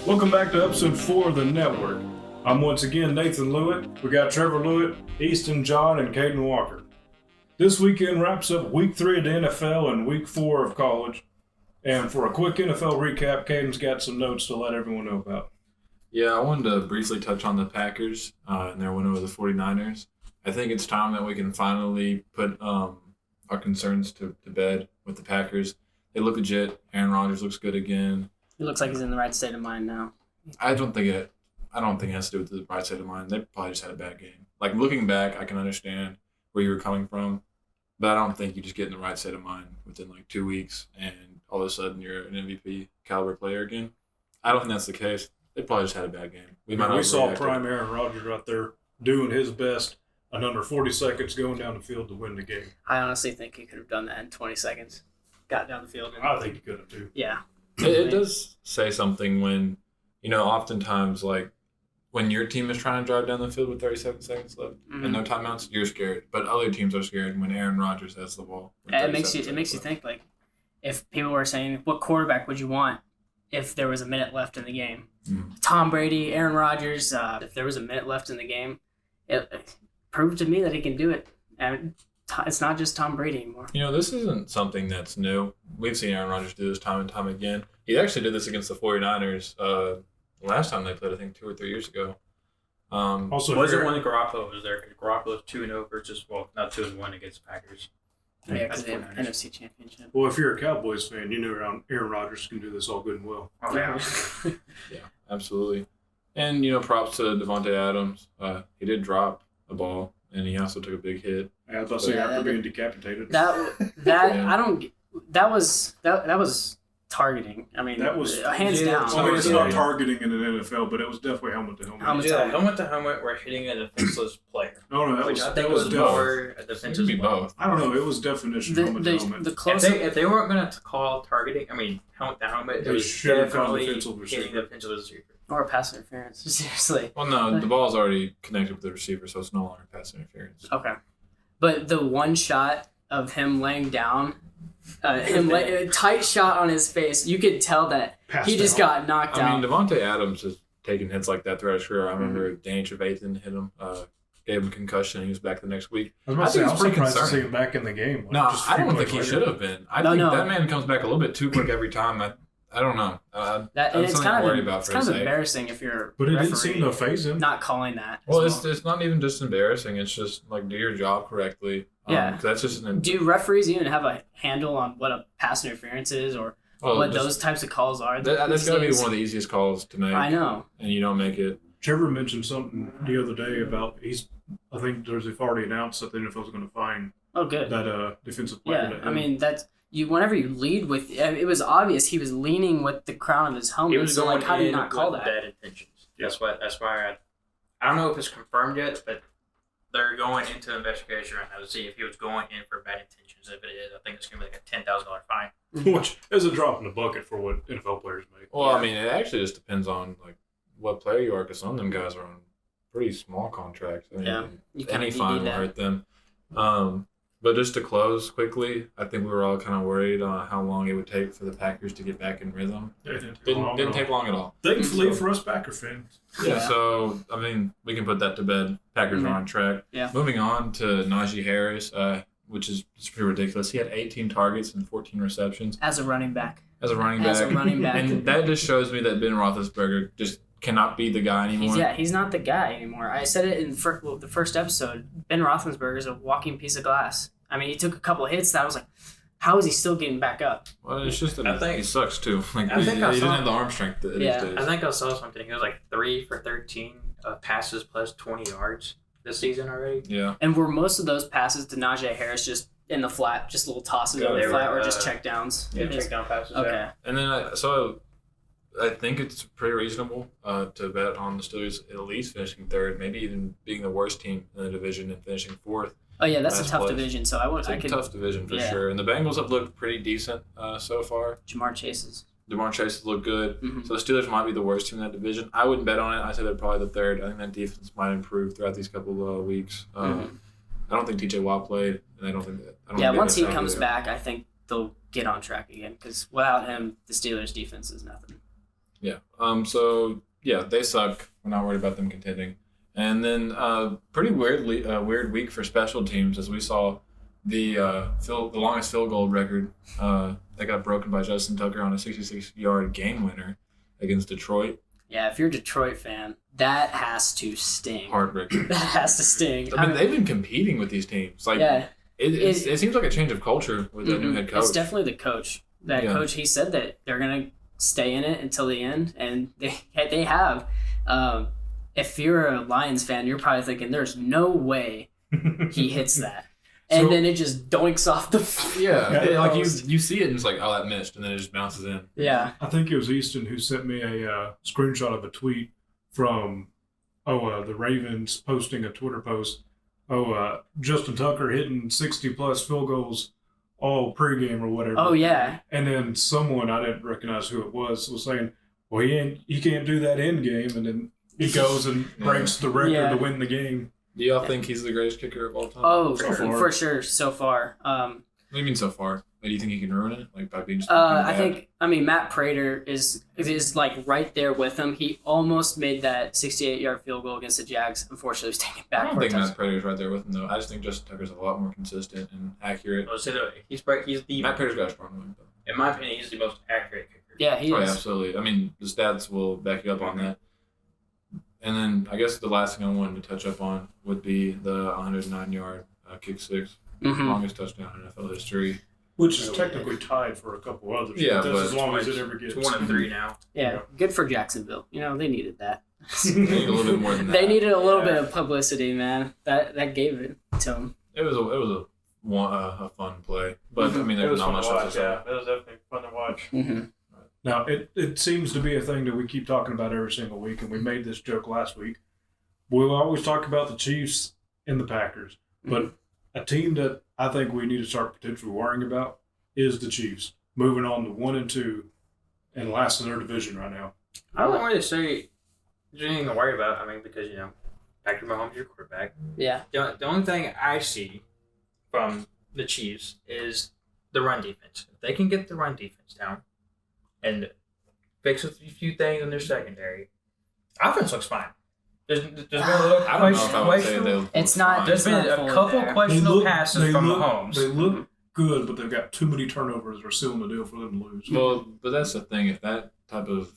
Welcome back to episode 4 of the network. I'm once again Nathan Lewitt. We got Trevor Lewitt, Easton John, and Caden Walker. This weekend wraps up week 3 of the NFL and week 4 of college. And for a quick NFL recap, Caden's got some notes to let everyone know about. Yeah, I wanted to briefly touch on the Packers and their win over the 49ers. I think it's time that we can finally put our concerns to bed with the Packers. They look legit. Aaron Rodgers looks good again. He looks like he's in the right state of mind now. I don't think it has to do with the right state of mind. They probably just had a bad game. Like, looking back, I can understand where you were coming from, but I don't think you just get in the right state of mind within like 2 weeks and all of a sudden you're an MVP caliber player again. I don't think that's the case. They probably just had a bad game. We saw prime Aaron Rodgers right there doing his best and under 40 seconds going down the field to win the game. I honestly think he could have done that in 20 seconds. Got down the field. I think he could have too. Yeah. It does say something when, oftentimes, like, when your team is trying to drive down the field with 37 seconds left and no timeouts, you're scared. But other teams are scared when Aaron Rodgers has the ball. It makes you think, like, if people were saying, what quarterback would you want if there was a minute left in the game? Tom Brady, Aaron Rodgers, if there was a minute left in the game, it proved to me that he can do it. And it's not just Tom Brady anymore. This isn't something that's new. We've seen Aaron Rodgers do this time and time again. He actually did this against the 49ers last time they played, I think, 2 or 3 years ago. Also, was it when Garoppolo was there? Garoppolo's 2-0 versus, not 2-1 against the Packers. Yeah, because they have NFC Championship. Well, if you're a Cowboys fan, Aaron Rodgers can do this all good and well. Oh, yeah. Yeah, absolutely. And, props to Devontae Adams. He did drop a ball, and he also took a big hit. I was about to say, after being decapitated. That was targeting. I mean, that was hands down. I mean, it's not targeting in the NFL, but it was definitely helmet to helmet. Helmet to helmet, we're hitting a defenseless player. No, that was more a defensive. It could be both. I don't know. It was definition helmet to helmet. If they weren't going to call targeting, helmet to helmet, it was definitely hitting the defensive receiver. Or pass interference. Seriously. Well, no, the ball's already connected with the receiver, so it's no longer pass interference. Okay. But the one shot of him laying down, a tight shot on his face, you could tell that he just got knocked out. I mean, Devontae Adams has taken hits like that throughout his career. I remember Danny Trevathan hit him, gave him a concussion, and he was back the next week. I was pretty surprised to see him back in the game. I don't think he should have been. I think that man comes back a little bit too quick every time. I don't know. It's kind of embarrassing if you're. But it didn't seem to phase him. Not calling that. Well, it's not even just embarrassing. It's just like, do your job correctly. Yeah. That's just do referees even have a handle on what a pass interference is or what those types of calls are? That's got to be one of the easiest calls to make. I know. And you don't make it. Trevor mentioned something the other day about I think they've already announced that the NFL is going to fine. Oh, good. That defensive player. Yeah, I mean that's. Whenever you lead with, it was obvious he was leaning with the crown of his helmet. He was going how do you not with call that? Bad intentions. Yeah. That's why I don't know if it's confirmed yet, but they're going into investigation right now to see if he was going in for bad intentions. If it is, I think it's going to be like a $10,000 fine. Which is a drop in the bucket for what NFL players make. Well, I mean, it actually just depends on like what player you are, because some of them guys are on pretty small contracts. I mean, any fine will hurt them. But just to close quickly, I think we were all kind of worried on how long it would take for the Packers to get back in rhythm. Didn't take long at all. Thankfully for us Packer fans. Yeah, so, I mean, we can put that to bed. Packers are on track. Yeah. Moving on to Najee Harris, which is pretty ridiculous. He had 18 targets and 14 receptions. As a running back. As a running back. And that just shows me that Ben Roethlisberger just cannot be the guy anymore. He's not the guy anymore. I said it in the first episode. Ben Roethlisberger is a walking piece of glass. I mean, he took a couple of hits that I was like, how is he still getting back up? Well, it's just that he sucks too. Like, he didn't have the arm strength these days. I think I saw something. He was like 3 for 13 passes plus 20 yards this season already. Yeah. And were most of those passes to Najee Harris just in the flat, just little tosses in the flat, or just check downs? Yeah, check down passes. Okay. Yeah. And then I think it's pretty reasonable to bet on the Steelers at least finishing third, maybe even being the worst team in the division and finishing fourth. Oh yeah, that's a tough division. So It's a tough division for sure. And the Bengals have looked pretty decent so far. Jamar Chase has looked good. Mm-hmm. So the Steelers might be the worst team in that division. I wouldn't bet on it. I say they're probably the third. I think that defense might improve throughout these couple of weeks. I don't think TJ Watt played, and I don't think that. Once he comes back, I think they'll get on track again because without him, the Steelers' defense is nothing. Yeah. So yeah, they suck. We're not worried about them contending. And then pretty weird week for special teams as we saw the longest field goal record that got broken by Justin Tucker on a 66-yard game winner against Detroit. Yeah, if you're a Detroit fan, that has to sting. Heartbreaking. That has to sting. I mean, they've been competing with these teams. Like, yeah, it seems like a change of culture with the new head coach. It's definitely the coach. That coach, he said that they're going to stay in it until the end, and they have. If you're a Lions fan, you're probably thinking, there's no way he hits that. And then it just doinks off the like you see it and it's like, oh, that missed, and then it just bounces in. Yeah. I think it was Easton who sent me a screenshot of a tweet from the Ravens posting a Twitter post. Justin Tucker hitting 60-plus field goals all pregame or whatever. Oh, yeah. And then someone, I didn't recognize who it was saying, well, he can't do that end game, and then he goes and breaks the record to win the game. Do y'all think he's the greatest kicker of all time? Oh, for sure, so far. What do you mean so far? Do you think he can ruin it, like by being? I mean, Matt Prater is like right there with him. He almost made that 68-yard field goal against the Jags. Unfortunately, it was taken back. I don't think Matt Prater's right there with him though. I just think Justin Tucker's a lot more consistent and accurate. He's the Matt Prater's got a strong one though. In my opinion, he's the most accurate kicker. Yeah, he is. Yeah, absolutely. I mean, the stats will back you up on that. And then I guess the last thing I wanted to touch up on would be the 109-yard kick six, longest touchdown in NFL history. Which is technically tied for a couple others. Yeah, but as long as it ever gets 1-3 now. Yeah, good for Jacksonville. They needed that. They need a little bit more than that. They needed a little bit of publicity, man. That gave it to them. It was a fun play, but I mean, there's not much else to say. Yeah, it was definitely fun to watch. Mm-hmm. Now, it seems to be a thing that we keep talking about every single week, and we made this joke last week. We'll always talk about the Chiefs and the Packers, but a team that I think we need to start potentially worrying about is the Chiefs, moving on to 1-2 and last in their division right now. I don't really say there's anything to worry about. I mean, because, Patrick Mahomes is your quarterback. Yeah. The only thing I see from the Chiefs is the run defense. If they can get the run defense down and fix a few things in their secondary, offense looks fine. There's been a little I don't know if I would say they'll. It's not. There's been a couple questionable passes from Mahomes. They look good, but they've got too many turnovers or sealing the deal for them to lose. Well, but that's the thing. If that type of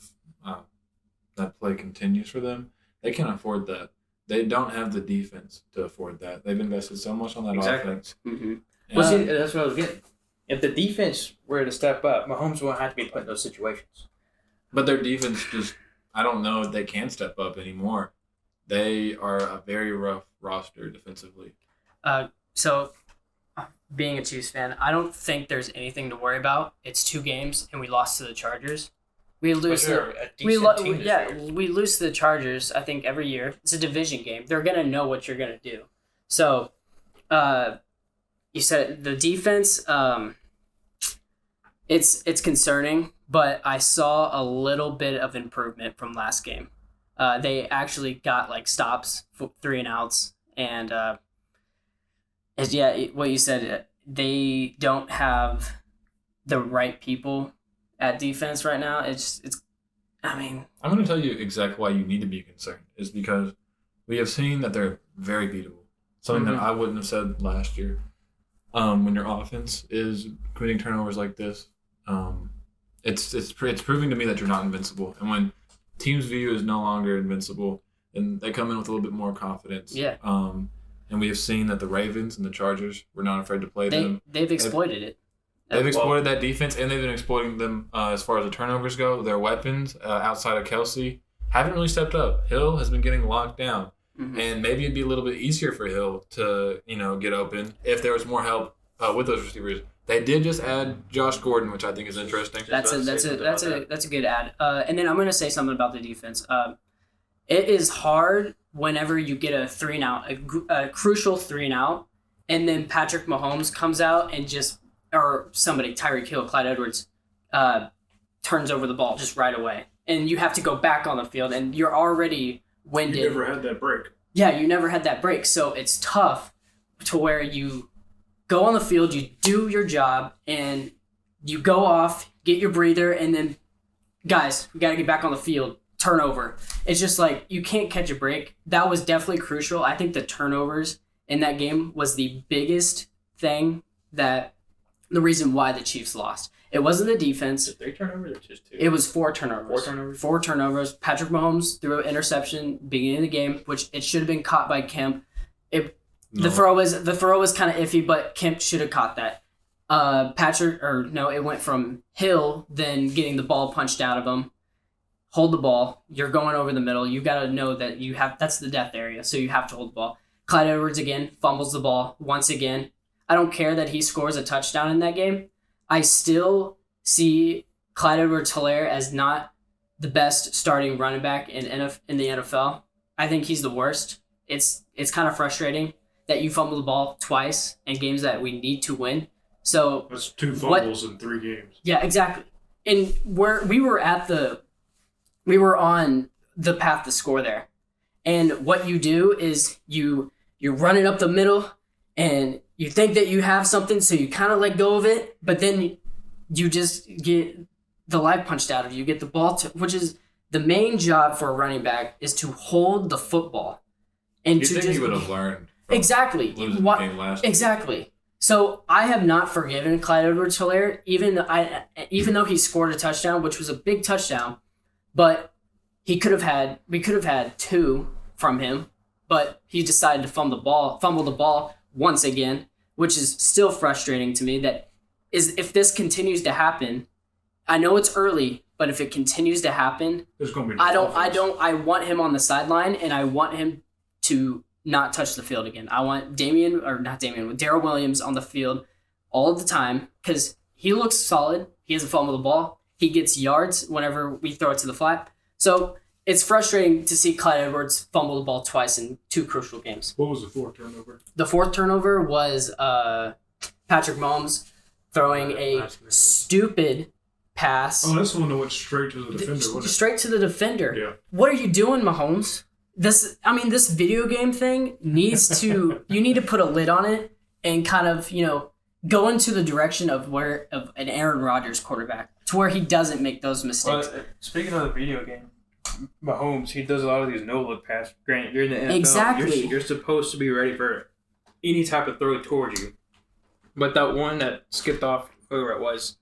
that play continues for them, they can't afford that. They don't have the defense to afford that. They've invested so much on that offense. Mm-hmm. Well, see, that's what I was getting. If the defense were to step up, Mahomes won't have to be put in those situations. But their defense I don't know if they can step up anymore. They are a very rough roster defensively. So, being a Chiefs fan, I don't think there's anything to worry about. It's 2 games, and we lost to the Chargers. We lose we lose to the Chargers, I think, every year. It's a division game. They're going to know what you're going to do. So, you said the defense, it's concerning, but I saw a little bit of improvement from last game. They actually got stops, 3 and outs, and what you said. They don't have the right people at defense right now. I mean, I'm going to tell you exactly why you need to be concerned is because we have seen that they're very beatable. Something that I wouldn't have said last year. When your offense is committing turnovers like this, it's proving to me that you're not invincible. And when teams view you as no longer invincible, and they come in with a little bit more confidence. Yeah. And we have seen that the Ravens and the Chargers were not afraid to play them. They've exploited it. They've exploited that defense, and they've been exploiting them as far as the turnovers go. Their weapons, outside of Kelsey, haven't really stepped up. Hill has been getting locked down. And maybe it'd be a little bit easier for Hill to, get open if there was more help with those receivers. They did just add Josh Gordon, which I think is interesting. That's a good add. And then I'm going to say something about the defense. It is hard whenever you get a 3-and-out, a crucial 3-and-out, and then Patrick Mahomes comes out and or somebody, Tyreek Hill, Clyde Edwards, turns over the ball just right away. And you have to go back on the field, and you're already winded. You never had that break. Yeah, you never had that break. So it's tough to where you go on the field, you do your job, and you go off, get your breather, and then guys, we got to get back on the field. Turnover. It's just like you can't catch a break. That was definitely crucial. I think the turnovers in that game was the biggest thing the reason why the Chiefs lost. It wasn't the defense. 3 turnovers or just 2? It was 4 turnovers. 4 turnovers? 4 turnovers. Patrick Mahomes threw an interception beginning of the game, which it should have been caught by Kemp. The throw was kind of iffy, but Kemp should have caught that. It went from Hill then getting the ball punched out of him. Hold the ball. You're going over the middle. You got to know that that's the death area, so you have to hold the ball. Clyde Edwards again fumbles the ball once again. I don't care that he scores a touchdown in that game. I still see Clyde Edwards-Helaire as not the best starting running back in the NFL. I think he's the worst. It's kind of frustrating that you fumble the ball twice in games that we need to win. So that's 2 fumbles in 3 games. Yeah, exactly. And we were on the path to score there. And what you do is you're running up the middle and you think that you have something, so you kind of let go of it, but then you just get the life punched out of you. You get the ball, which is the main job for a running back, is to hold the football. And you think he would have learned exactly losing the game last exactly. So I have not forgiven Clyde Edwards-Helaire, even though he scored a touchdown, which was a big touchdown. But we could have had 2 from him, but he decided to fumble the ball once again, which is still frustrating to me. That is, if this continues to happen, I know it's early, but if it continues to happen, there's going to be I want him on the sideline, and I want him to not touch the field again. I want Darrell Williams on the field all the time because he looks solid. He doesn't fumble the ball. He gets yards whenever we throw it to the flat. So it's frustrating to see Clyde Edwards fumble the ball twice in 2 crucial games. What was the 4th turnover? The 4th turnover was Patrick Mahomes throwing a stupid pass. Oh, that's the one that went straight to the defender, wasn't it? Straight to the defender. Yeah. What are you doing, Mahomes? This video game thing needs to, you need to put a lid on it and kind of, go into the direction of an Aaron Rodgers quarterback to where he doesn't make those mistakes. Well, speaking of the video game, Mahomes, he does a lot of these no-look passes. Granted, you're in the NFL. Exactly. You're supposed to be ready for any type of throw towards you. But that one that skipped off, whoever it was,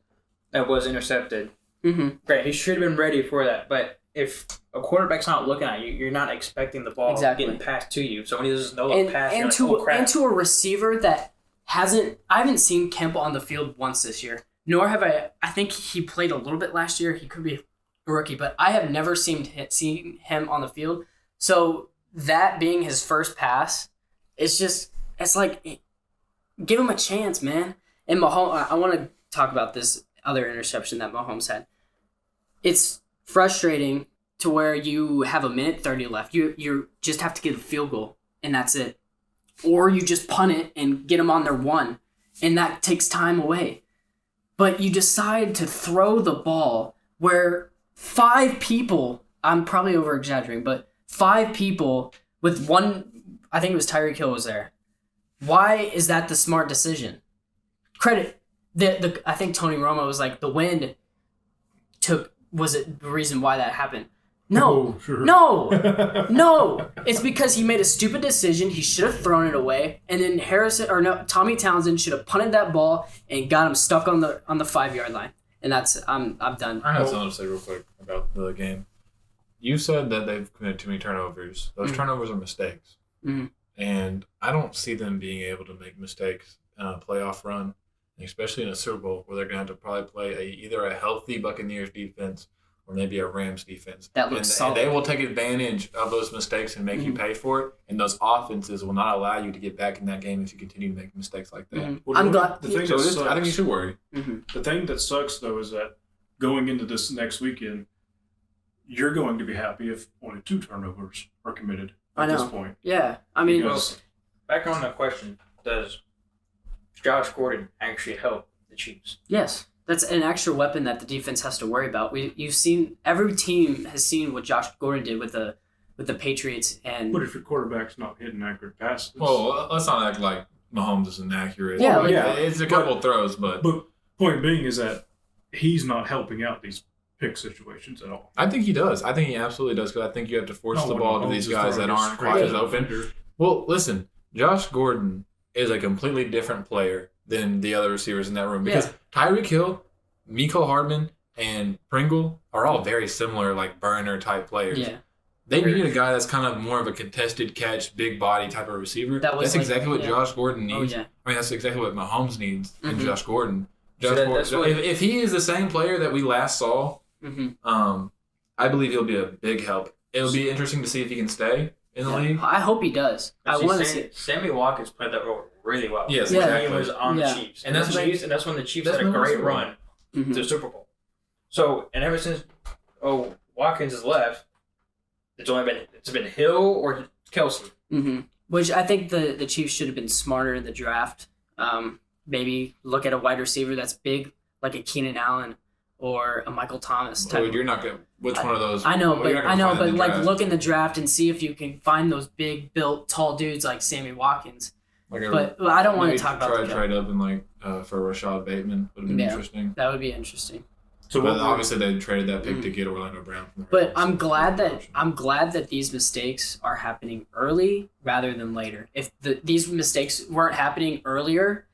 that was intercepted. Mm-hmm. Great, he should have been ready for that. But if a quarterback's not looking at you, you're not expecting the ball getting passed to you. So when he does no-look pass, you're like, oh, crap. And to a receiver that I haven't seen Kemp on the field once this year. Nor have I think he played a little bit last year. He could be a rookie, but I have never seen him on the field. So that being his first pass, it's like, give him a chance, man. And Mahomes, I want to talk about this other interception that Mahomes had. It's frustrating to where you have 1:30 left. You just have to get a field goal, and that's it. Or you just punt it and get them on their 1, and that takes time away. But you decide to throw the ball where 5 people, I'm probably over-exaggerating, but 5 people with one, I think it was Tyreek Hill was there. Why is that the smart decision? Credit. I think Tony Romo was like, the wind was it the reason why that happened? No, oh, sure. no. It's because he made a stupid decision. He should have thrown it away, and then Tommy Townsend should have punted that ball and got him stuck on the 5-yard line. And that's I'm done. I have something to say real quick about the game. You said that they've committed too many turnovers. Those turnovers are mistakes, and I don't see them being able to make mistakes in a playoff run, especially in a Super Bowl where they're going to have to probably play either a healthy Buccaneers defense or maybe a Rams defense. That looks solid. And they will take advantage of those mistakes and make you pay for it. And those offenses will not allow you to get back in that game if you continue to make mistakes like that. Well, I'm glad. I think you should worry. The thing that sucks, though, is that going into this next weekend, you're going to be happy if only 2 turnovers are committed at this point. Yeah. I mean, back on the question, does Josh Gordon actually help the Chiefs? Yes. That's an extra weapon that the defense has to worry about. Every team has seen what Josh Gordon did with the Patriots, and but if your quarterback's not hitting accurate passes, well, let's not act like Mahomes is inaccurate. Yeah, it's a couple throws, but point being is that he's not helping out these pick situations at all. I think he does. I think he absolutely does because I think you have to force the ball to these guys that aren't quite quite as open. Well, listen, Josh Gordon is a completely different player than the other receivers in that room because Tyreek Hill, Mecole Hardman, and Pringle are all very similar, like burner type players. Yeah. They need a guy that's kind of more of a contested catch, big body type of receiver. That's exactly what Josh Gordon needs. I mean, that's exactly what Mahomes needs in Josh Gordon. If he is the same player that we last saw, I believe he'll be a big help. It'll be interesting to see if he can stay in the league. I hope he does. I want to see. Sammy Watkins played that role really well. Yes, exactly. He was on the Chiefs, and that's when the Chiefs had a great run to the Super Bowl. So, and ever since Watkins has left, it's been Hill or Kelsey. Which I think the Chiefs should have been smarter in the draft. Maybe look at a wide receiver that's big, like a Keenan Allen or a Michael Thomas type. Well, you're not going. Which one of those? I know, but like look in the draft and see if you can find those big built tall dudes like Sammy Watkins. But I don't want to talk about that. Trade up and for Rashad Bateman would have been interesting. That would be interesting. So, but obviously they traded that pick to get Orlando Brown. But I'm glad that these mistakes are happening early rather than later. If these mistakes weren't happening earlier,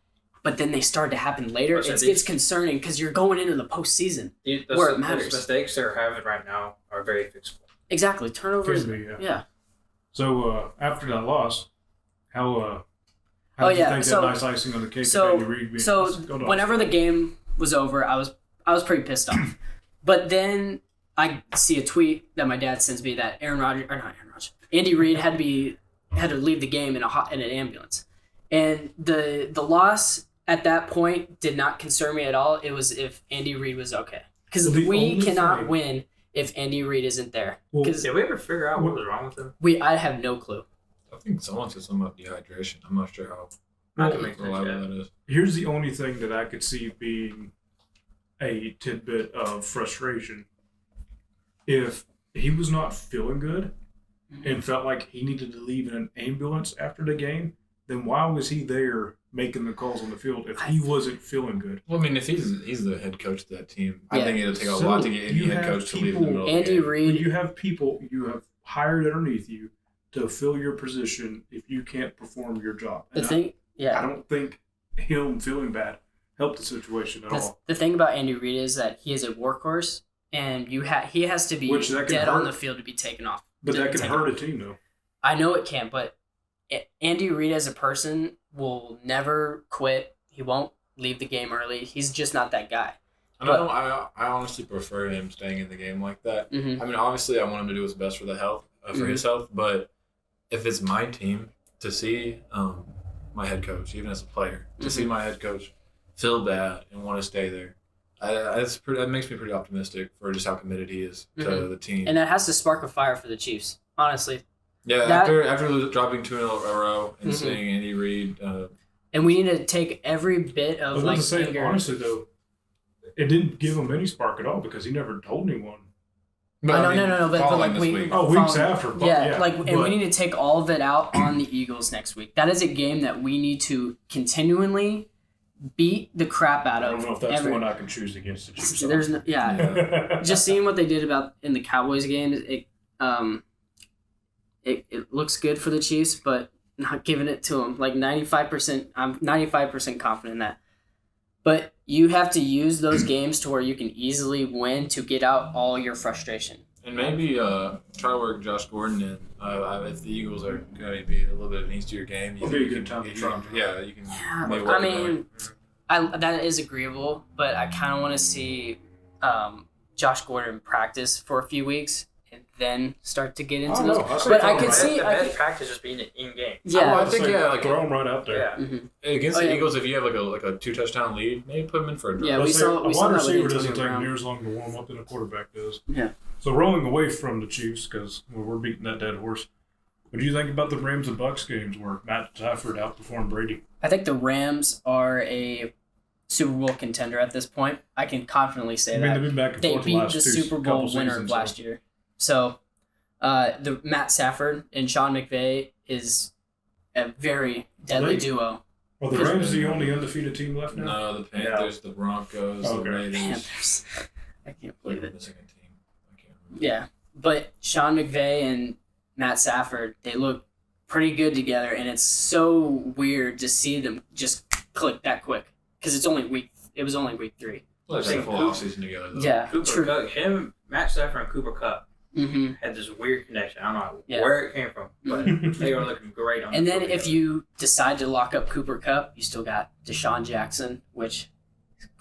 but then they started to happen later, it's concerning because you're going into the postseason where it matters. Those mistakes they're having right now are very fixable. Exactly, turnovers. Yeah. So after that loss, how did you think that nice icing on the cake? So whenever the game was over, I was pretty pissed off. But then I see a tweet that my dad sends me that Andy Reid had to leave the game in an ambulance. And the loss at that point did not concern me at all. It was if Andy Reid was okay. Because we cannot win if Andy Reid isn't there. Did we ever figure out what was wrong with him? I have no clue. I think someone said something about dehydration. I'm not sure how reliable that is. Here's the only thing that I could see being a tidbit of frustration. If he was not feeling good and felt like he needed to leave in an ambulance after the game, then why was he there making the calls on the field if he wasn't feeling good? Well, I mean, if he's the head coach of that team, I think it'll take a lot to get any head coach to leave in the middle of the game. Andy Reid. You have people you have hired underneath you to fill your position if you can't perform your job. I don't think him feeling bad helped the situation at all. The thing about Andy Reid is that he is a workhorse, and he has to be dead on the field to be taken off. But that can hurt a team, though. I know it can, but Andy Reid as a person will never quit. He won't leave the game early. He's just not that guy. I honestly prefer him staying in the game like that. I mean, obviously, I want him to do what's best for the health, for his health. But if it's my team, to see my head coach, even as a player, to see my head coach feel bad and want to stay there, that makes me pretty optimistic for just how committed he is to the team. And that has to spark a fire for the Chiefs, honestly. Yeah, after dropping 2 in a row and seeing Andy Reid. And we need to take every bit of anger. Honestly, though, it didn't give him any spark at all because he never told anyone. No. But weeks after. And we need to take all of it out on the Eagles next week. That is a game that we need to continually beat the crap out of. I don't know if that's one I can choose against the Chiefs. There's just seeing what they did in the Cowboys game, it looks good for the Chiefs, but not giving it to them. Like 95%, I'm 95% confident in that. But you have to use those games to where you can easily win to get out all your frustration. And maybe try to work Josh Gordon in. If the Eagles are going to be a little bit of an easier game, it'll be a good time to try. You can. That is agreeable, but I kind of want to see Josh Gordon practice for a few weeks and then start to get into those. But I could see the best practice just being in game. Yeah, I think throw him right out there. Yeah. Against the Eagles, if you have like a 2-touchdown lead, maybe put him in for a drive. Yeah, we saw a wide receiver doesn't take near as long to warm up than a quarterback does. Yeah. So rolling away from the Chiefs because we're beating that dead horse. What do you think about the Rams and Bucs games where Matt Stafford outperformed Brady? I think the Rams are a Super Bowl contender at this point. I can confidently say that. They've been back and they forth beat the Super Bowl winner last year. So the Matt Stafford and Sean McVay is a very deadly duo. Are the Rams the only undefeated team left now? No, the Panthers, the Broncos, the Raiders. Panthers. I can't believe They're it. missing a team. I can't remember. Yeah, but Sean McVay and Matt Stafford, they look pretty good together, and it's so weird to see them just click that quick because it was only week 3. Well, they've had a full offseason together, though. Yeah, Cooper true. Kupp, Matt Stafford and Cooper Kupp Mm-hmm. had this weird connection. I don't know Yeah. where it came from, but they were looking great on And the then field if together. you decide to lock up Cooper Kupp, you still got Deshaun Jackson, which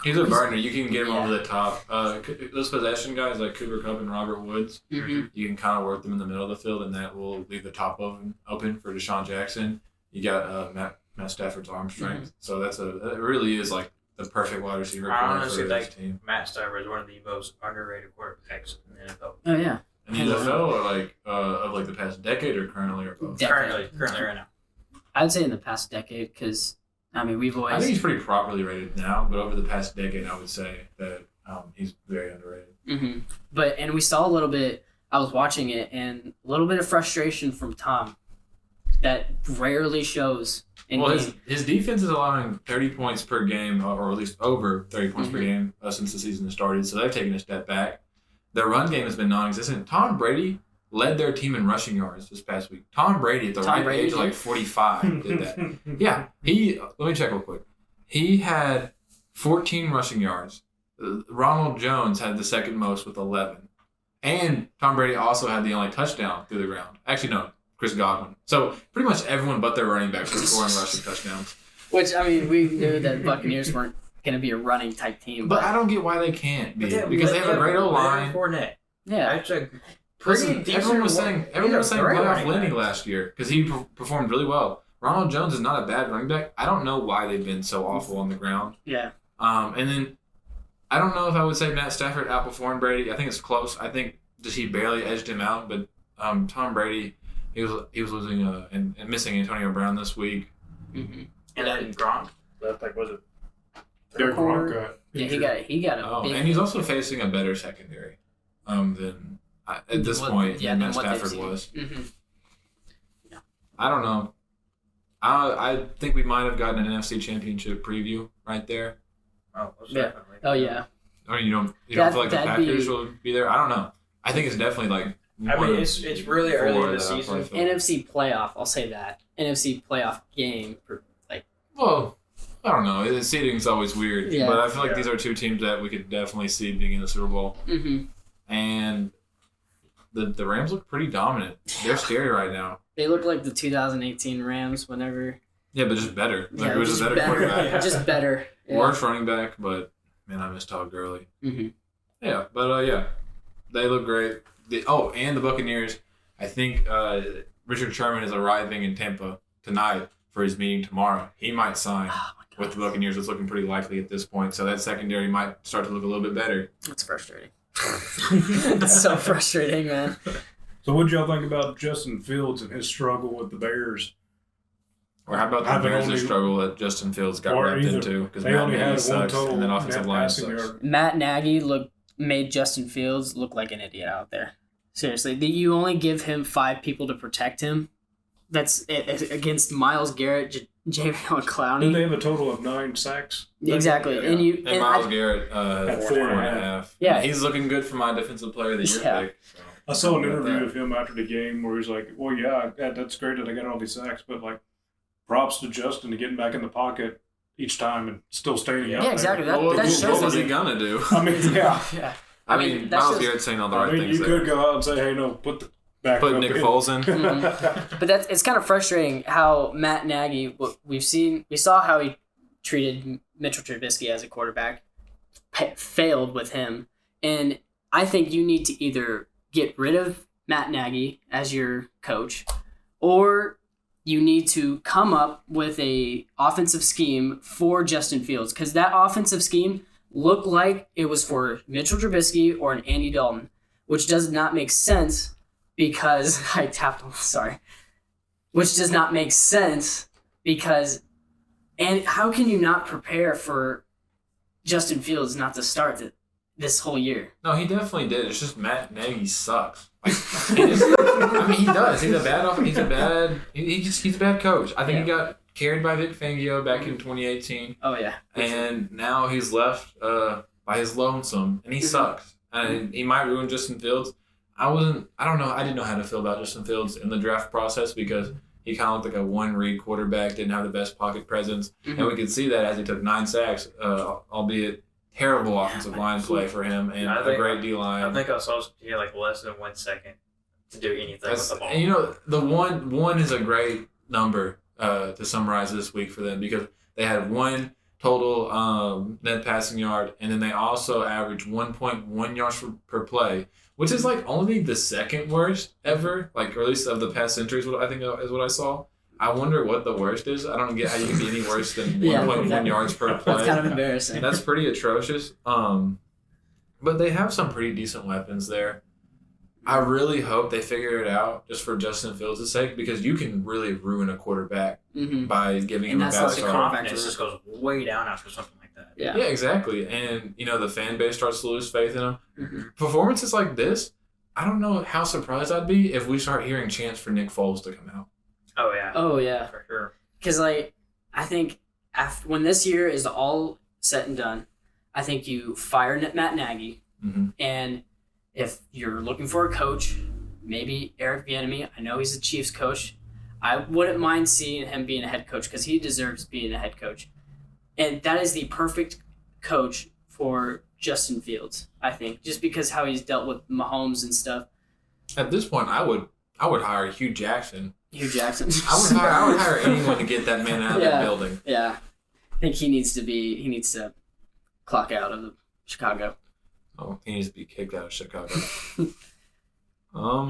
He's a burner. You can get him Yeah. over the top. Those possession guys like Cooper Kupp and Robert Woods, Mhm. you can kind of work them in the middle of the field, and that will leave the top open for Deshaun Jackson. You got Matt Stafford's arm strength, so it really is like the perfect wide receiver I corner honestly for this think team. Matt Stafford is one of the most underrated quarterbacks in the NFL. oh yeah, And the NFL, or like of like the past decade, or currently, or both. Decade. Currently right now. I'd say in the past decade because I mean we've I think always he's pretty properly rated now, but over the past decade, I would say that he's very underrated. and we saw a little bit. I was watching it and a little bit of frustration from Tom that rarely shows in game. His defense is allowing 30 points per game, or at least over 30 points per game since the season started. So they've taken a step back. Their run game has been non-existent. Tom Brady led their team in rushing yards this past week. Tom Brady at the age of like 45 did that. Yeah, let me check real quick. He had 14 rushing yards. Ronald Jones had the second most with 11. And Tom Brady also had the only touchdown through the ground. Actually, no, Chris Godwin. So pretty much everyone but their running backs were scoring rushing touchdowns. Which I mean we knew that Buccaneers weren't going to be a running type team, But I don't get why they can't be. Yeah, because they have a great O-line. Fournette. yeah, That's a pretty Listen, decent. everyone was saying great playoff running Lenny back. last year because he performed really well. Ronald Jones is not a bad running back. I don't know why they've been so awful on the ground. yeah. And then I don't know if I would say Matt Stafford outperformed Brady. I think it's close. I think just he barely edged him out. But Tom Brady, he was losing and missing Antonio Brown this week. Mm-hmm. And then Gronk left like was it? Derek Gronk got Yeah, he got a big. And he's also facing a better secondary than at this point than Matt Stafford was. Mm-hmm. I don't know. I think we might have gotten an NFC Championship preview right there. Oh, most Yeah. definitely. Oh yeah. I mean, you don't That- feel like the that'd be- Packers will be there? I don't know. I think it's definitely like. I one mean, of it's really early in the that I'll season. probably feel. NFC playoff. I'll say that NFC playoff game. Well, I don't know. The seeding's always weird, Yeah. but I feel like Yeah. these are two teams that we could definitely see being in the Super Bowl. Mm-hmm. And the Rams look pretty dominant. They're scary right now. They look like the 2018 Rams. Whenever. Yeah, but just better. Like, Yeah, it was just a better quarterback. Yeah. Just better. Yeah. Worse running back, but man, I miss Todd Gurley. Mm-hmm. Yeah, but yeah, they look great. And the Buccaneers. I think Richard Sherman is arriving in Tampa tonight for his meeting tomorrow. He might sign Oh my god. with the Buccaneers. It's looking pretty likely at this point. So that secondary might start to look a little bit better. That's frustrating. It's so frustrating, man. So what y'all think about Justin Fields and his struggle with the Bears? Or how about the Having Bears' only- struggle that Justin Fields got Or wrapped either. into? Because They Matt only Nagy had one sucks, total and then offensive net line passing sucks. yard. Matt Nagy made Justin Fields look like an idiot out there. Seriously, you only give him 5 people to protect him. That's it, against Myles Garrett, Javion Didn't Clowney. they have a total of 9 sacks? Exactly, Yeah. And Myles Garrett, At 4.5. Yeah. He's looking good for my defensive player of the year Yeah. pick. So. I saw an Something like interview that. of him after the game where he's like, "Well, yeah, that's great that I got all these sacks, but like, props to Justin to getting back in the pocket each time and still standing out Yeah, there." exactly. That What shows was that he gonna do? I mean, yeah. Yeah. I mean, that's Myles just- Garrett's saying all the I right mean, things you there. could go out and say, "Hey, no, put the back Put up Nick in." Foles in. But it's kind of frustrating how Matt Nagy. What we saw how he treated Mitchell Trubisky as a quarterback. Failed with him, and I think you need to either get rid of Matt Nagy as your coach, or you need to come up with a offensive scheme for Justin Fields, because that offensive scheme looked like it was for Mitchell Trubisky or an Andy Dalton, which does not make sense because I tapped him. Sorry, which does not make sense because, and how can you not prepare for Justin Fields not to start this whole year? No, he definitely did. It's just Matt Nagy sucks. Like, he does. He's a bad. He's a bad coach. I think he got carried by Vic Fangio back in 2018, Oh yeah, and now he's left by his lonesome, and he sucks. and he might ruin Justin Fields. I didn't know how to feel about Justin Fields in the draft process because he kind of looked like a one-read quarterback, didn't have the best pocket presence, and we could see that as he took 9 sacks, albeit terrible offensive line play for him and a great D-line. I think I saw he had less than 1 second to do anything with the ball. And the one is a great number to summarize this week for them because they had 1 total net passing yard, and then they also averaged 1.1 yards per play, which is only the second worst ever, or at least of the past centuries. What I think is what I saw. I wonder what the worst is. I don't get how you can be any worse than 1.1 yards per play. That's kind of embarrassing. That's pretty atrocious. But they have some pretty decent weapons there. I really hope they figure it out just for Justin Fields' sake because you can really ruin a quarterback by giving him a bad start. Confidence just goes way down after something like that. Yeah, exactly. And, the fan base starts to lose faith in him. Performances like this, I don't know how surprised I'd be if we start hearing chants for Nick Foles to come out. Oh, yeah. For sure. Because, I think when this year is all said and done, I think you fire Matt Nagy, and if you're looking for a coach, maybe Eric Bieniemy. I know he's the Chiefs coach. I wouldn't mind seeing him being a head coach because he deserves being a head coach. And that is the perfect coach for Justin Fields, I think, just because how he's dealt with Mahomes and stuff. At this point, I would hire Hugh Jackson. I would hire anyone to get that man out of that building. Yeah. I think he needs to clock out of Chicago. Oh, he needs to be kicked out of Chicago.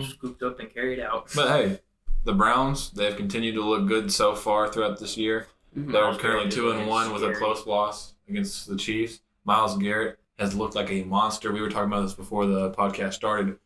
Scooped up and carried out. But hey, the Browns, they've continued to look good so far throughout this year. They're currently 2-1 with a close loss against the Chiefs. Myles Garrett has looked like a monster. We were talking about this before the podcast started.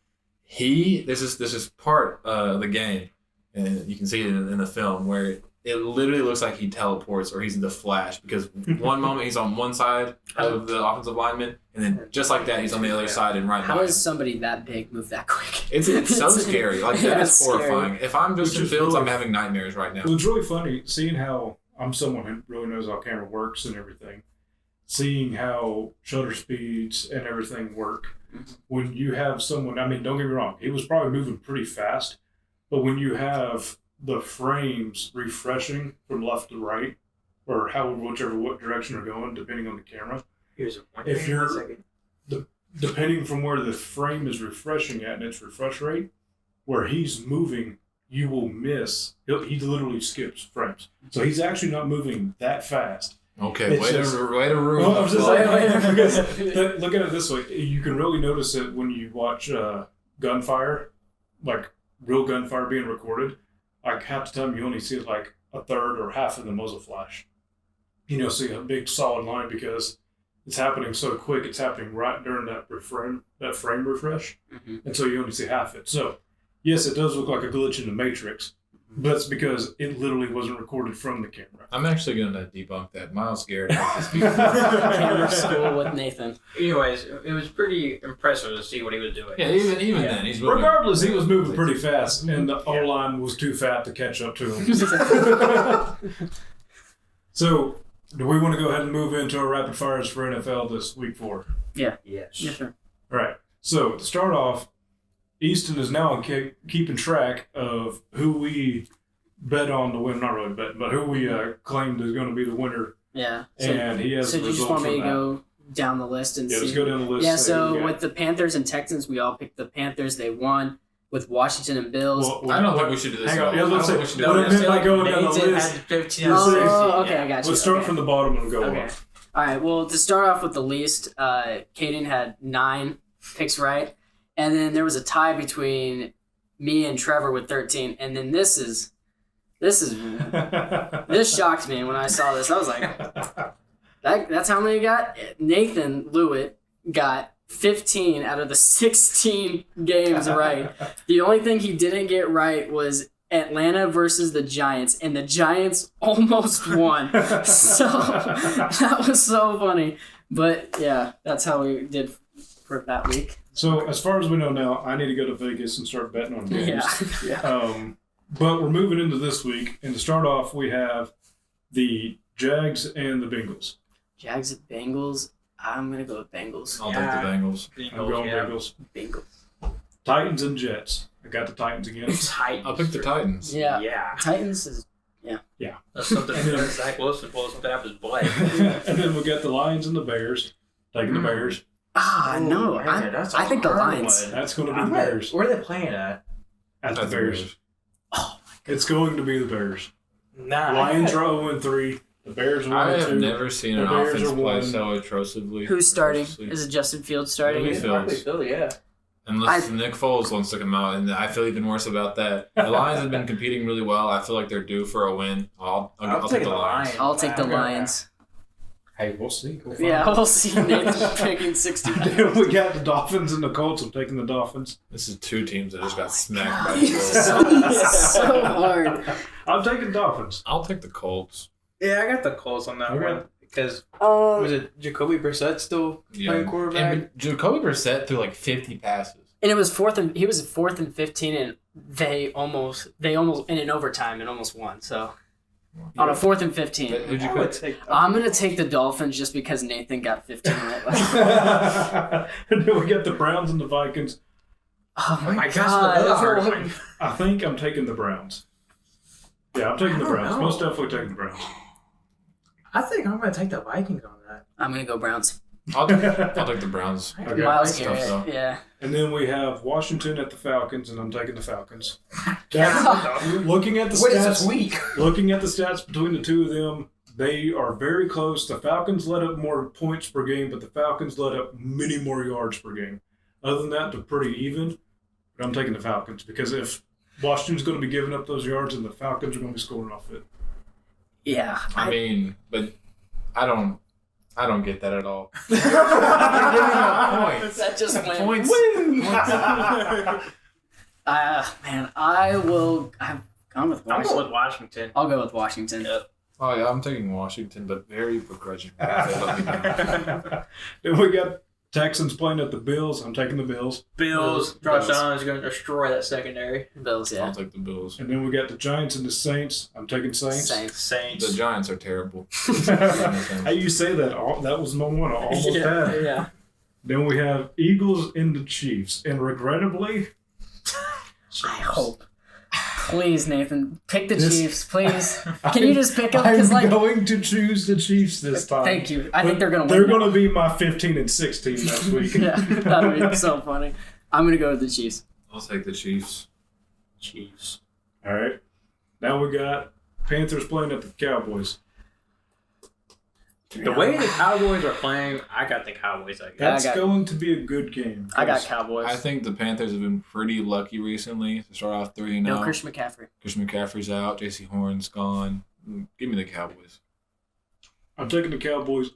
This is part of the game, and you can see it in the film where it literally looks like he teleports or he's the Flash because one moment he's on one side of the offensive lineman, and then just like that he's on the other side and right. How does somebody that big move that quick? It's so scary. That is horrifying. Scary. If I'm Justin Fields, I'm having nightmares right now. Well, it's really funny seeing how I'm someone who really knows how camera works and everything. Seeing how shutter speeds and everything work. When you have someone, don't get me wrong, he was probably moving pretty fast, but when you have the frames refreshing from left to right, or what direction they're going, depending on the camera. Depending from where the frame is refreshing at and its refresh rate, where he's moving, you will miss. He literally skips frames, so he's actually not moving that fast. Okay, way to ruin. Well, I'm just saying, because look at it this way: you can really notice it when you watch gunfire, real gunfire being recorded. Half the time you only see a third or half of the muzzle flash. You'll see a big solid line because it's happening so quick. It's happening right during that frame refresh, and so you only see half it. So, yes, it does look like a glitch in the Matrix, but it's because it literally wasn't recorded from the camera. I'm actually going to debunk that. Myles Garrett has to Camera school with Nathan. Anyways, it was pretty impressive to see what he was doing. Yeah, even then, he's moving. Regardless, he was moving pretty fast, and the O-line was too fat to catch up to him. So, do we want to go ahead and move into our rapid fires for NFL this week 4? Yeah. Yes. Yeah, sure. All right. So, to start off, Easton is now keeping track of who we bet on to win. Not really bet, but who we claimed is going to be the winner. Yeah. And he has so the do you just results want me to from that. go down the list and see? Let's go down the list. Yeah, so with the Panthers and Texans, we all picked the Panthers. They won. With Washington and Bills. Well, I don't think we should do this. Hang on. Yeah, let's say. We should do What I meant by going down the Nathan list. had 15 Oh, okay, I got you. Let's start from the bottom and go Okay. up. All right, well, to start off with the least, Caden had 9 picks right. And then there was a tie between me and Trevor with 13. And then this shocked me when I saw this. I was like, that's how many you got? Nathan Lewitt got 15 out of the 16 games right. The only thing he didn't get right was Atlanta versus the Giants, and the Giants almost won. So that was so funny. But yeah, that's how we did for that week. So as far as we know now, I need to go to Vegas and start betting on games. Yeah. But we're moving into this week, and to start off, we have the Jags and the Bengals. Jags and Bengals. I'm gonna go with Bengals. I'll take the Bengals. I'm going yeah. Bengals. Bengals. Titans and Jets. I got the Titans again. Titans. I'll pick the Titans. Yeah. Yeah. Titans is. That's something that Zach Wilson pulls something out of his butt. And then we got the Lions and the Bears. Taking the Bears. No. man, that's a I think the hard Lions. one. That's going to be the Bears. Where are they playing at? At the That's Bears. Oh, It's going to be the Bears. Nah. Lions are 0-3. The Bears are 1-2. I have never seen The an Bears offense are play one. so atrociously. Who's starting? Atrociously. Is it Justin Fields starting? Maybe Probably Fields. Philly, yeah. Unless Nick Foles wants to come out, and I feel even worse about that. The Lions have been competing really well. I feel like they're due for a win. I'll take the Lions. I'll take the Lions. Hey, we'll see. We'll Yeah, find we'll see. Nathan picking 60. out. Then we got the Dolphins and the Colts. I'm taking the Dolphins. This is two teams that just got smacked God, by the it's Colts. so hard. I'm taking Dolphins. I'll take the Colts. Yeah, I got the Colts on that Okay. one. Because, was it Jacoby Brissett still playing quarterback? And Jacoby Brissett threw like 50 passes. And it was he was 4th and 15, and they almost in overtime and almost won. So on a 4th and 15, Who'd you I would pick? take I'm gonna take the Dolphins just because Nathan got 15 right. And then we got the Browns and the Vikings. Oh my my gosh, god! that's a hard one. I think I'm taking the Browns. Yeah, I'm taking the I don't Browns. know. Most definitely taking the Browns. I think I'm going to take the Vikings on that. I'm gonna go Browns. I'll take the Browns. Okay. Miles Tough, Garrett, though. yeah. And then we have Washington at the Falcons, and I'm taking the Falcons. Looking at the What is this stats, week? looking at the stats between the two of them, they are very close. The Falcons let up more points per game, but the Falcons let up many more yards per game. Other than that, they're pretty even. But I'm taking the Falcons because if Washington's going to be giving up those yards, and the Falcons are going to be scoring off it. Yeah. I mean, but I don't get that at all. That just went. Points. Man, I've gone with I'm Washington. going with Washington. I'll go with Washington. Oh yeah, I'm taking Washington, but very begrudgingly. They let me down. Then we got Texans playing at the Bills. I'm taking the Bills. Bills. Bills. Josh Allen is going to destroy that secondary. Bills, yeah. I'll take the Bills. And then we got the Giants and the Saints. I'm taking Saints. Saints. Saints. The Giants are terrible. How you say that? That was my one. I almost had. Yeah. Then we have Eagles and the Chiefs. And regrettably, I hope. Please, Nathan, pick the This- Chiefs, please. Can you just pick them? Because, I'm like, going to choose the Chiefs this time. thank you. I But think they're going to They're win. going to be my 15 and 16 next week. Yeah, that'd be so funny. I'm going to go with the Chiefs. I'll take the Chiefs. Chiefs. All right. Now we got Panthers playing at the Cowboys. The way the Cowboys are playing, I got the Cowboys. I guess. That's got- going to be a good game. I got Cowboys. I think the Panthers have been pretty lucky recently to start off 3-0. no Christian McCaffrey. Christian McCaffrey's out. J.C. Horn's gone. Give me the Cowboys. I'm taking the Cowboys.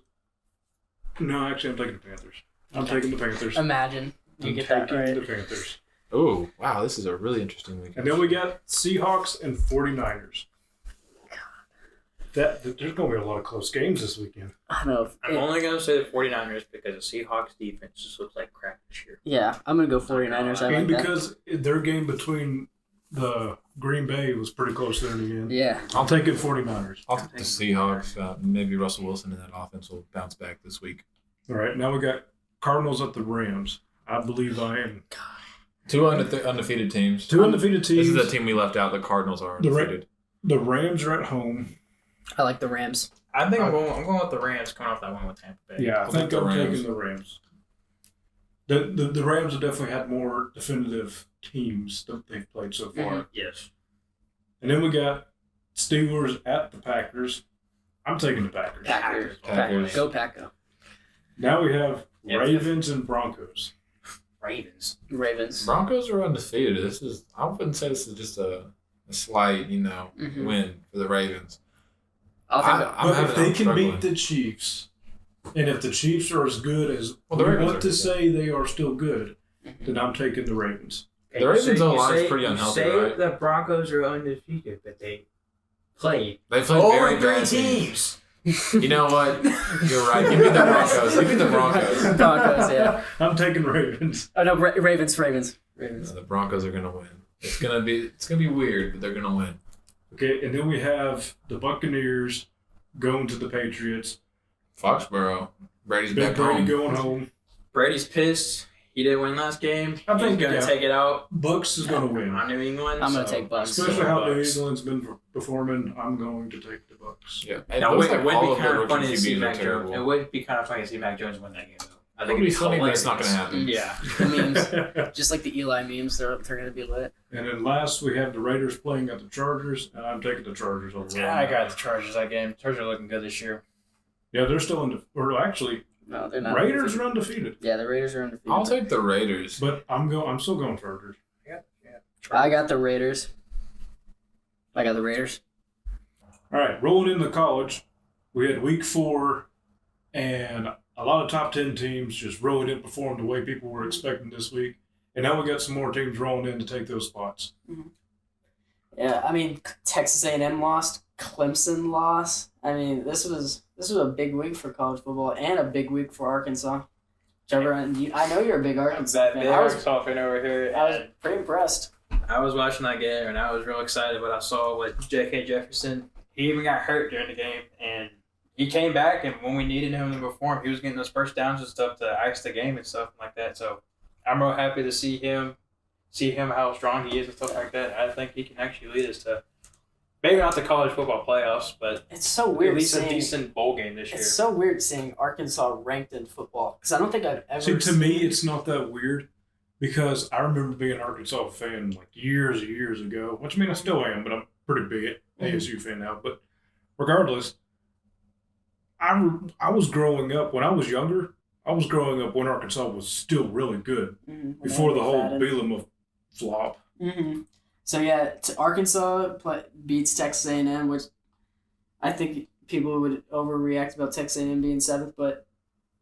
No, actually, I'm taking the Panthers. I'm taking the Panthers. Imagine you I'm get that taking right. the Panthers. Oh, wow. This is a really interesting week. And then we got Seahawks and 49ers. There's going to be a lot of close games this weekend. I know. I'm only going to say the 49ers because the Seahawks defense just looks like crap this year. Yeah, I'm going to go 49ers. I And like that. because their game between the Green Bay was pretty close there in the end. Yeah. I'm taking 49ers. I'll take the Seahawks. Maybe Russell Wilson and that offense will bounce back this week. All right, now we got Cardinals at the Rams. I believe I am. Two undefeated teams. Two undefeated teams. This is the team we left out. The Cardinals are The Ra- undefeated. The Rams are at home. I like the Rams. I think I'm going with the Rams coming off that one with Tampa Bay. Yeah, I I'll think take the I'm Rams. taking the Rams. The Rams have definitely had more definitive teams that they've played so far. Mhm. Yes. And then we got Steelers at the Packers. I'm taking the Packers. Packers. Packers. Go Paco. Now we have Yeah. Ravens and Broncos. Ravens. Ravens. Broncos are undefeated. I wouldn't say this is just a slight, Mhm. win for the Ravens. I'll think I'm But having- if they I'm can struggling. beat the Chiefs, and if the Chiefs are as good as Well, the we Ravens want are to good. say they are still good, then I'm taking the Ravens. The Ravens' O-line is pretty unhealthy, You say right? the Broncos are undefeated, but they played They played very three bad teams. You know what? You're right. Give me the Broncos. Give me the Broncos. Broncos, yeah. I'm taking Ravens. Oh no, Ravens. The Broncos are gonna win. It's gonna be weird, but they're gonna win. Okay, and then we have the Buccaneers going to the Patriots. Foxborough. Brady's Big back Brady home. going home. Brady's pissed. He didn't win last game. I think he's going to take it out Bucks is going to win. on New England. I'm going to take Bucks. Especially how New Bucks. England's been performing, I'm going to take the Bucks. Yeah. Now, it would all be of their kind of funny rookie to see QBs are Mac Jones. terrible. It would be kind of funny to see Mac Jones win that game, though. I It think would be it'd funny, but it's not hilarious. going to happen. Yeah. The memes, just like the Eli memes, they're going to be lit. And then last, we have the Raiders playing at the Chargers, and I'm taking the Chargers over. I got the Chargers that game. Chargers are looking good this year. Yeah, they're still or actually, No, they're not. Raiders are undefeated. Yeah, the Raiders are undefeated. I'll take the Raiders. But I'm still going Chargers. I got the Raiders. All right, rolling into college, we had week 4, and a lot of top 10 teams just really didn't perform the way people were expecting this week. And now we got some more teams rolling in to take those spots. Yeah, I mean, Texas A&M lost. Clemson lost. I mean, this was a big week for college football and a big week for Arkansas. Trevor, I know you're a big Arkansas fan. Arkansas fan over here. I was pretty impressed. I was watching that game, and I was real excited what I saw with J.K. Jefferson. He even got hurt during the game, and he came back, and when we needed him to perform, he was getting those first downs and stuff to ice the game and stuff like that. So I'm real happy to see him how strong he is and stuff like that. I think he can actually lead us to maybe not the college football playoffs, but It's so weird at least seeing, a decent bowl game this year. It's so weird seeing Arkansas ranked in football because I don't think I've ever. See, to me, it's not that weird because I remember being an Arkansas fan like years and years ago, which I mean, I still am, but I'm pretty big ASU fan now. But regardless, I was growing up, when I was younger, I was growing up when Arkansas was still really good before the whole Bielema flop. So yeah, Arkansas beats Texas A&M, which I think people would overreact about Texas A&M being 7th, but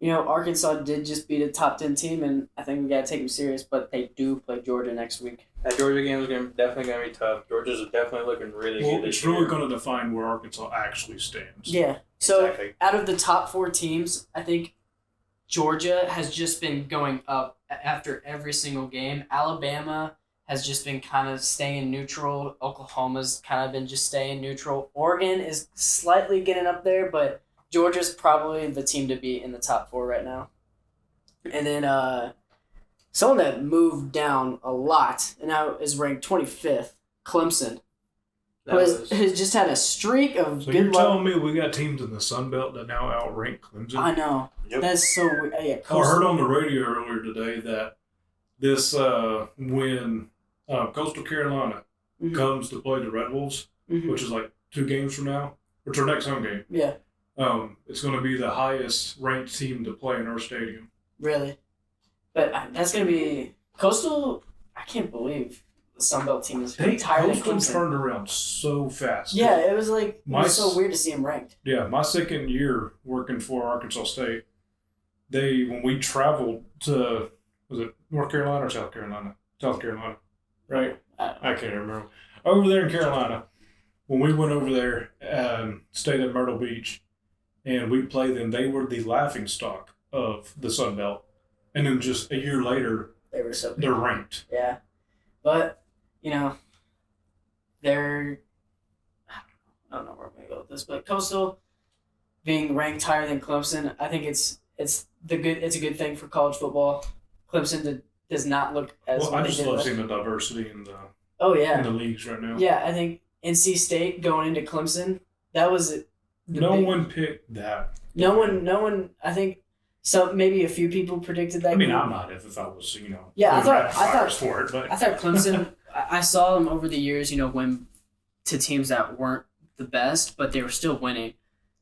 Arkansas did just beat a top 10 team, and I think we got to take them serious. But they do play Georgia next week. That Georgia game is definitely going to be tough. Georgia's definitely looking really good this It's year. really going to define where Arkansas actually stands. Yeah. So Exactly. out of the top 4 teams, I think Georgia has just been going up after every single game. Alabama has just been kind of staying neutral. Oklahoma's kind of been just staying neutral. Oregon is slightly getting up there, but Georgia's probably the team to beat in the top 4 right now. And then someone that moved down a lot and now is ranked 25th, Clemson, has just had a streak of So good you're luck. telling me we got teams in the Sun Belt that now outrank Clemson? I know. Yep. That's so weird. Yeah, I heard on the radio earlier today that this when Coastal Carolina comes to play the Red Wolves, which is like 2 games from now, which is our next home game. Yeah, It's going to be the highest ranked team to play in our stadium. really. But that's going to be Coastal. I can't believe the Sun Belt team is higher than Coastal Clemson. turned around so fast. Yeah, it was like it My was so s- weird to see him ranked. Yeah, my second year working for Arkansas State, when we traveled to, was it North Carolina or South Carolina? South Carolina, right? I can't remember. Over there in Carolina, when we went over there and stayed at Myrtle Beach, and we played them, they were the laughing stock of the Sun Belt. And then just a year later, They were so good. they're ranked. Yeah, but they're. I don't know where I'm gonna go with this, but Coastal being ranked higher than Clemson, I think it's a good thing for college football. Clemson does not look as Well, what I they just did love last- seeing the diversity in Oh the leagues right now. yeah. I think NC State going into Clemson, that was No one picked that. No one. I think maybe a few people predicted that. I mean, game. I'm not if I was, Yeah, I doing thought- rapid I fires thought- for it, but I thought Clemson. I saw them over the years, win to teams that weren't the best, but they were still winning.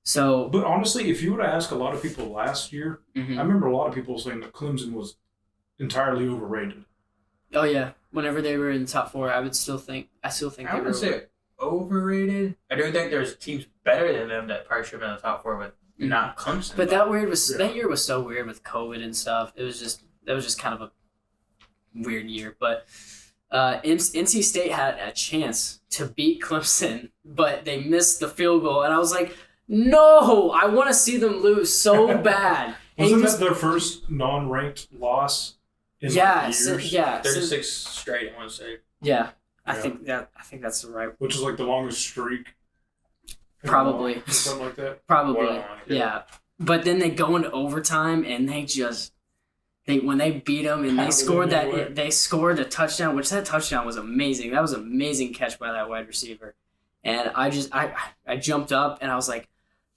So, But honestly, if you were to ask a lot of people last year, I remember a lot of people saying that Clemson was entirely overrated. oh yeah, whenever they were in the top 4, I still think I they were. wouldn't say overrated. I don't think there's teams better than them that probably should have been in the top 4, but not Clemson. But that year was so weird with COVID and stuff. That was just kind of a weird year. But NC State had a chance to beat Clemson, but they missed the field goal, and I was like, no, I want to see them lose so bad. Wasn't that their first non-ranked loss in years? 36 straight, I want to say. Yeah. I Yeah. think that's the right. Which is like the longest streak. Probably. Something like that. Probably. Well, Yeah. But then they go into overtime and when they beat them and they scored a touchdown, which that touchdown was amazing. That was an amazing catch by that wide receiver. And I jumped up and I was like,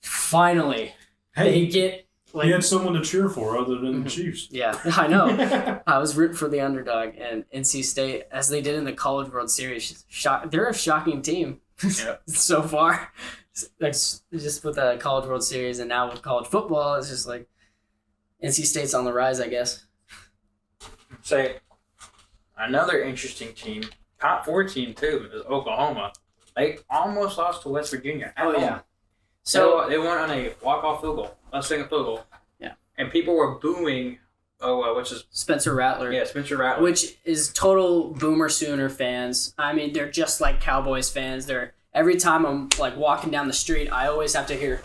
finally, they get like, you had someone to cheer for other than the Chiefs. Yeah, I know. I was rooting for the underdog, and NC State, as they did in the College World Series, they're a shocking team so far. Like, just with the College World Series and now with college football, it's just like NC State's on the rise, I guess. Say, another interesting team, top 4 team too, is Oklahoma. They almost lost to West Virginia. Oh, yeah. So they won on a walk-off field goal, a second field goal. Yeah. And people were booing, what's his? Spencer Rattler. Yeah, Spencer Rattler. Which is total Boomer Sooner fans. I mean, they're just like Cowboys fans. Every time I'm like walking down the street, I always have to hear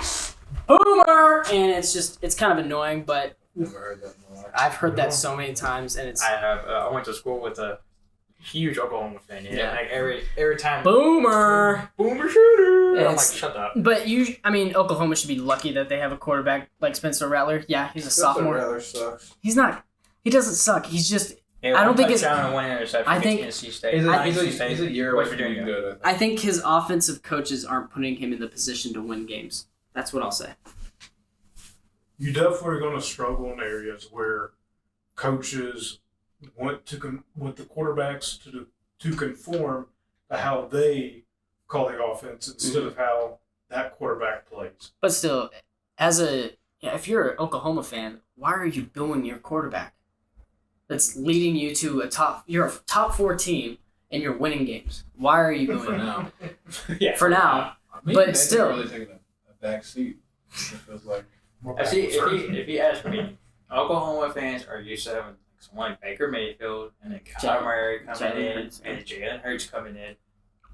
Boomer, and it's kind of annoying, but Never heard that in my life. I've heard that so many times, and it's I have. I went to school with a huge Oklahoma fan. Yeah. Like every time. Boomer. Boomer shooter. I'm like, It's- shut up. But Oklahoma should be lucky that they have a quarterback like Spencer Rattler. Yeah, he's a sophomore. Rattler sucks. He's not. He doesn't suck. He's just. Yeah, I don't think it's- touchdown and one interception. I think- against NC State. He's NC State, a year away West from being Virginia. good. I think his offensive coaches aren't putting him in the position to win games. That's what I'll say. You definitely are going to struggle in areas where coaches want the quarterbacks to conform to how they call the offense instead of how that quarterback plays. But still, if you're an Oklahoma fan, why are you booing your quarterback? That's leading you to you're a top 4 team and you're winning games. Why are you booing For him? now. Yeah. For now. I mean, But they've still. really taken a back seat. It feels like. See, if you ask me, Oklahoma fans are used to having someone like Baker Mayfield and then Kyler Murray coming Jalen in Hurts, and Jalen Hurts coming in.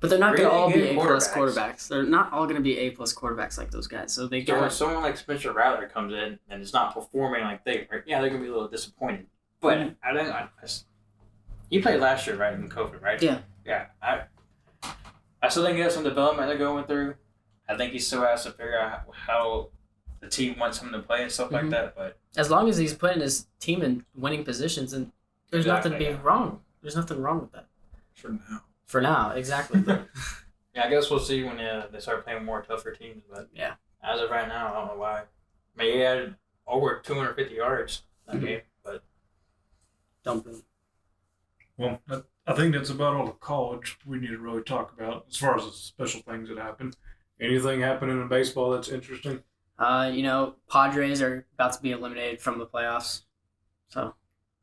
But they're not going to all be Really A+ good quarterbacks. They're not all going to be A+ quarterbacks like those guys. So they So when got. someone like Spencer Rattler comes in and is not performing like they're going to be a little disappointed. But Mhm. I think he played last year, right, in COVID, right? Yeah. Yeah. I still think he has some development they're going through. I think he still has to figure out how the team wants him to play and stuff like Mhm. that. But As long as he's putting his team in winning positions, and there's nothing to be Exactly, wrong. There's nothing wrong with that. For now. For now, exactly. But yeah, I guess we'll see when they start playing more tougher teams. But yeah. as of right now, I don't know why. I mean, he had over 250 yards that Mhm. game, but Don't boo. Well, I think that's about all the college we need to really talk about as far as the special things that happen. Anything happening in baseball that's interesting? Padres are about to be eliminated from the playoffs. So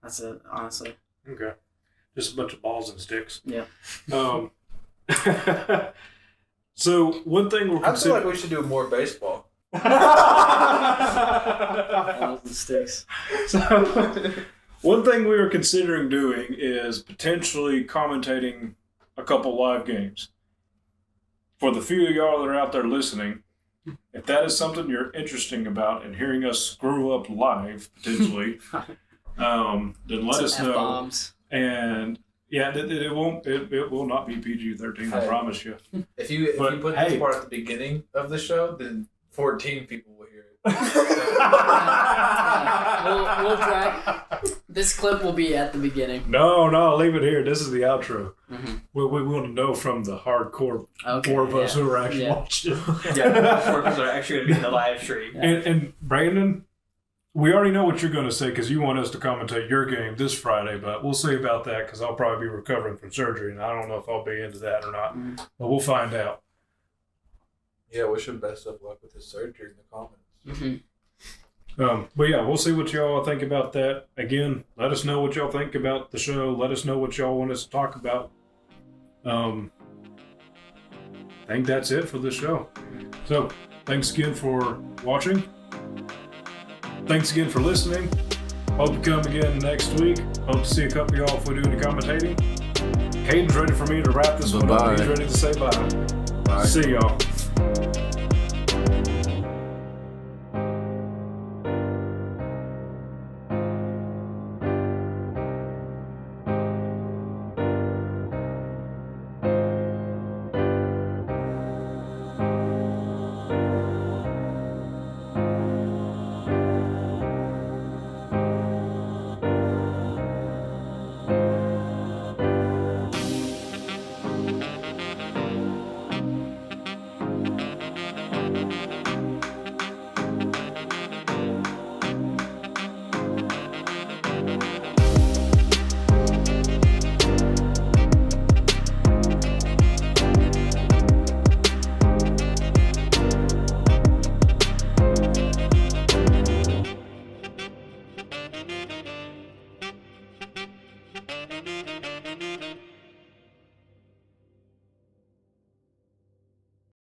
that's it, honestly. Okay. Just a bunch of balls and sticks. Yeah. So one thing we're I feel like considering. we should do more baseball. Balls and sticks. So, one thing we were considering doing is potentially commentating a couple live games. For the few of y'all that are out there listening, if that is something you're interested about and hearing us screw up live potentially, then let us know. F-bombs. And yeah, it will not be PG-13. I Hey. promise you. If you But, put hey. this part at the beginning of the show, then 14 people will hear it. We'll drag. This clip will be at the beginning. No, leave it here. This is the outro. Mm-hmm. We want to know from the hardcore Okay, 4 of us yeah. who are actually Yeah. watching. yeah, workers are actually going to be in the live stream. And Brandon, we already know what you're going to say because you want us to commentate your game this Friday, but we'll see about that because I'll probably be recovering from surgery, and I don't know if I'll be into that or not. Mhm. But we'll find out. Yeah, wish him best of luck with his surgery in the comments. Mm-hmm. But yeah, we'll see what y'all think about that. Again, let us know what y'all think about the show. Let us know what y'all want us to talk about. I think that's it for the show. So, thanks again for watching. Thanks again for listening. Hope you come again next week. Hope to see a couple of y'all if we do any commentating. Caden's ready for me to wrap this one up. Bye-bye. He's ready to say bye. Bye. See y'all.